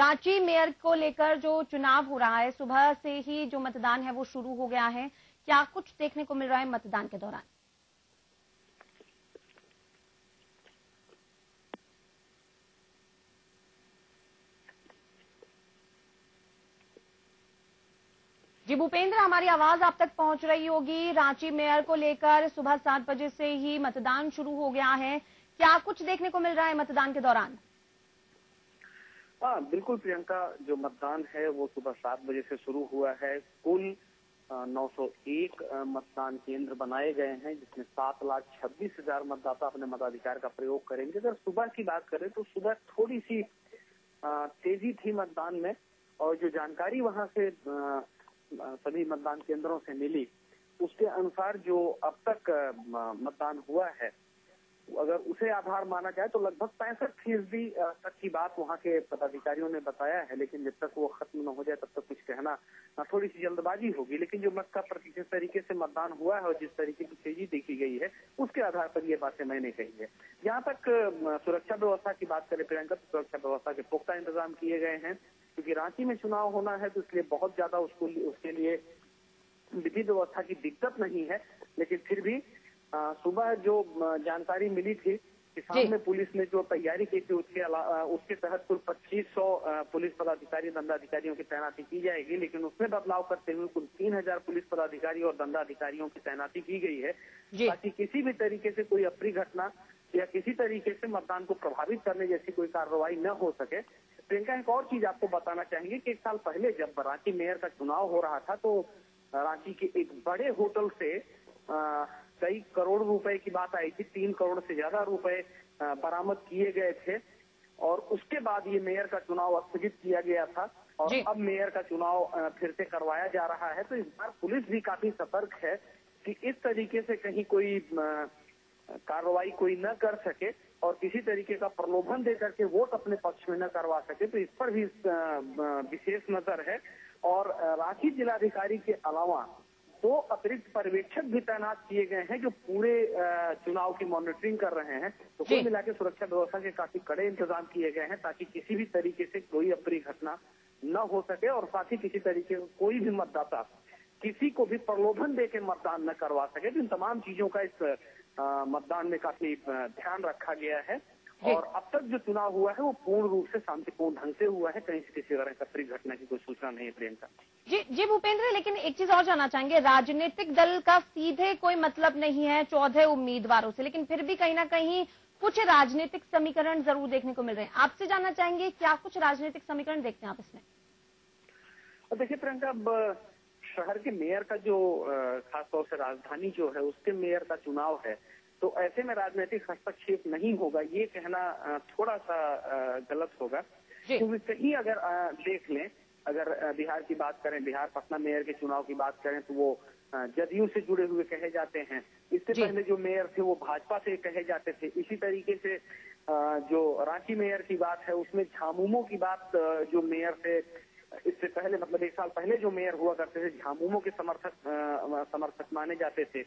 Ranchi mayor को लेकर जो चुनाव हो रहा है, सुबह से ही जो मतदान है वो शुरू हो गया है। क्या कुछ देखने को मिल रहा है मतदान के दौरान? जी भूपेंद्र, हमारी आवाज आप तक पहुंच रही होगी। रांची मेयर को लेकर सुबह 7 बजे से ही मतदान शुरू हो गया है। क्या कुछ देखने को मिल रहा है मतदान के दौरान? हाँ बिल्कुल प्रियंका, जो मतदान है वो सुबह 7 बजे से शुरू हुआ है। कुल 901 मतदान केंद्र बनाए गए हैं, जिसमें 7,26,000 मतदाता अपने मताधिकार का प्रयोग करेंगे। अगर सुबह की बात करें तो सुबह थोड़ी सी तेजी थी मतदान में, और जो जानकारी वहां से सभी मतदान केंद्रों से मिली उसके अनुसार जो अब तक मतदान हुआ है, अगर उसे आधार माना जाए तो लगभग 65% तक की बात वहां के पदाधिकारियों ने बताया है। लेकिन जब तक वो खत्म न हो जाए तब तक कुछ कहना थोड़ी सी जल्दबाजी होगी। लेकिन जो जिस तरीके से मतदान हुआ है और जिस तरीके की तेजी देखी गई है उसके आधार पर ये बातें मैंने कही है। जहाँ तक सुरक्षा व्यवस्था की बात करें प्रियंका, तो सुरक्षा व्यवस्था के पुख्ता इंतजाम किए गए हैं, क्योंकि रांची में चुनाव होना है तो इसलिए बहुत ज्यादा उसके लिए विधि व्यवस्था की दिक्कत नहीं है। लेकिन फिर भी सुबह जो जानकारी मिली थी कि सामने पुलिस ने जो तैयारी की थी उसके तहत कुल 2500 पुलिस पदाधिकारी दंडाधिकारियों की तैनाती की जाएगी। लेकिन उसमें बदलाव करते हुए कुल 3000 पुलिस पदाधिकारी और दंडाधिकारियों की तैनाती की गई है, ताकि किसी भी तरीके से कोई अप्रिय घटना या किसी तरीके से मतदान को प्रभावित करने जैसी कोई कार्रवाई न हो सके। प्रियंका, एक और चीज आपको बताना चाहेंगे कि 1 साल पहले जब रांची मेयर का चुनाव हो रहा था तो रांची के एक बड़े होटल से कई करोड़ रुपए की बात आई थी। 3 करोड़ से ज्यादा रुपए बरामद किए गए थे, और उसके बाद ये मेयर का चुनाव स्थगित किया गया था, और अब मेयर का चुनाव फिर से करवाया जा रहा है। तो इस बार पुलिस भी काफी सतर्क है कि इस तरीके से कहीं कोई कार्रवाई कोई न कर सके और किसी तरीके का प्रलोभन दे करके वोट अपने पक्ष में न करवा सके। तो इस पर भी विशेष नजर है। और रांची जिलाधिकारी के अलावा 2 अतिरिक्त पर्यवेक्षक भी तैनात किए गए हैं जो पूरे चुनाव की मॉनिटरिंग कर रहे हैं। तो कुल मिला के सुरक्षा व्यवस्था के काफी कड़े इंतजाम किए गए हैं, ताकि किसी भी तरीके से कोई अप्रिय घटना न हो सके, और साथ ही किसी तरीके का कोई भी मतदाता किसी को भी प्रलोभन दे के मतदान न करवा सके। तो इन तमाम चीजों का इस मतदान में काफी ध्यान रखा गया है। और अब तक जो चुनाव हुआ है वो पूर्ण रूप से शांतिपूर्ण ढंग से हुआ है, कहीं से किसी तरह का अप्रिय घटना की कोई सूचना नहीं है प्रियंका। जी भूपेंद्र, लेकिन एक चीज और जानना चाहेंगे। राजनीतिक दल का सीधे कोई मतलब नहीं है 14 उम्मीदवारों से, लेकिन फिर भी कहीं ना कहीं कुछ राजनीतिक समीकरण जरूर देखने को मिल रहे हैं। आपसे जानना चाहेंगे क्या कुछ राजनीतिक समीकरण देखते हैं आप इसमें? देखिए प्रियंका, अब शहर के मेयर का जो खासतौर से राजधानी जो है उसके मेयर का चुनाव है, तो ऐसे में राजनीतिक हस्तक्षेप नहीं होगा ये कहना थोड़ा सा गलत होगा। क्योंकि कहीं अगर देख लें, अगर बिहार की बात करें, बिहार पटना मेयर के चुनाव की बात करें तो वो जदयू से जुड़े हुए कहे जाते हैं। इससे पहले जो मेयर थे वो भाजपा से कहे जाते थे। इसी तरीके से जो रांची मेयर की बात है उसमें झामुमो की बात, जो मेयर थे इससे पहले मतलब 1 साल पहले जो मेयर हुआ करते थे झामुमो के समर्थक माने जाते थे।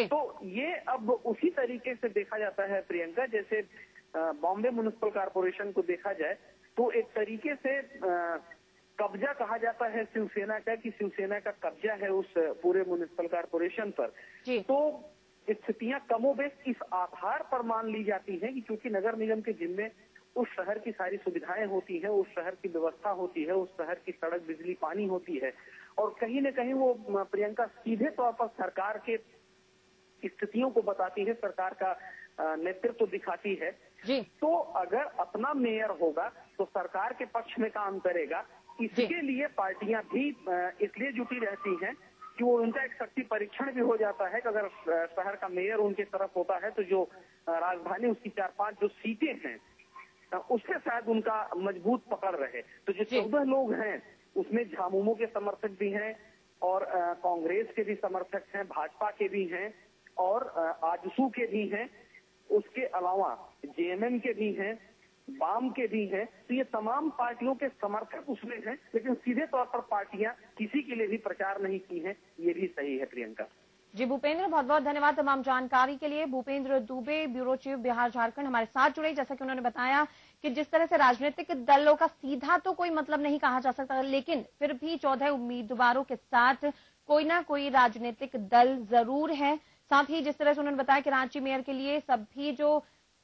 तो ये अब उसी तरीके से देखा जाता है प्रियंका, जैसे बॉम्बे म्युनिसिपल कॉर्पोरेशन को देखा जाए तो एक तरीके से कब्जा कहा जाता है शिवसेना का, कि शिवसेना का कब्जा है उस पूरे म्युनिसिपल कॉर्पोरेशन पर। तो स्थितियां कमोबेश इस आधार पर मान ली जाती हैं कि क्योंकि नगर निगम के जिम्मे उस शहर की सारी सुविधाएं होती हैं, उस शहर की व्यवस्था होती है, उस शहर की सड़क बिजली पानी होती है, और कहीं न कहीं वो प्रियंका सीधे तौर पर सरकार के स्थितियों को बताती है, सरकार का नेतृत्व दिखाती है। तो अगर अपना मेयर होगा तो सरकार के पक्ष में काम करेगा। इसके लिए पार्टियां भी इसलिए जुटी रहती हैं कि वो उनका एक शक्ति परीक्षण भी हो जाता है कि अगर शहर का मेयर उनके तरफ होता है तो जो राजधानी उसकी 4-5 जो सीटें हैं उससे शायद उनका मजबूत पकड़ रहे। तो जो 14 लोग हैं उसमें झामुमो के समर्थक भी हैं, और कांग्रेस के भी समर्थक हैं, भाजपा के भी हैं, और आजसू के भी हैं, उसके अलावा जेएमएम के भी हैं, वाम के भी हैं। तो ये तमाम पार्टियों के समर्थक उसमें हैं, लेकिन सीधे तौर पर पार्टियां किसी के लिए भी प्रचार नहीं की हैं, ये भी सही है प्रियंका। जी भूपेंद्र, बहुत बहुत धन्यवाद तमाम जानकारी के लिए। भूपेंद्र दुबे, ब्यूरो चीफ बिहार झारखंड, हमारे साथ जुड़े। जैसा कि उन्होंने बताया कि जिस तरह से राजनीतिक दलों का सीधा तो कोई मतलब नहीं कहा जा सकता, लेकिन फिर भी 14 उम्मीदवारों के साथ कोई ना कोई राजनीतिक दल जरूर है। साथ ही जिस तरह से उन्होंने बताया कि रांची मेयर के लिए सभी जो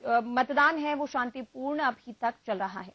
मतदान है वो शांतिपूर्ण अभी तक चल रहा है।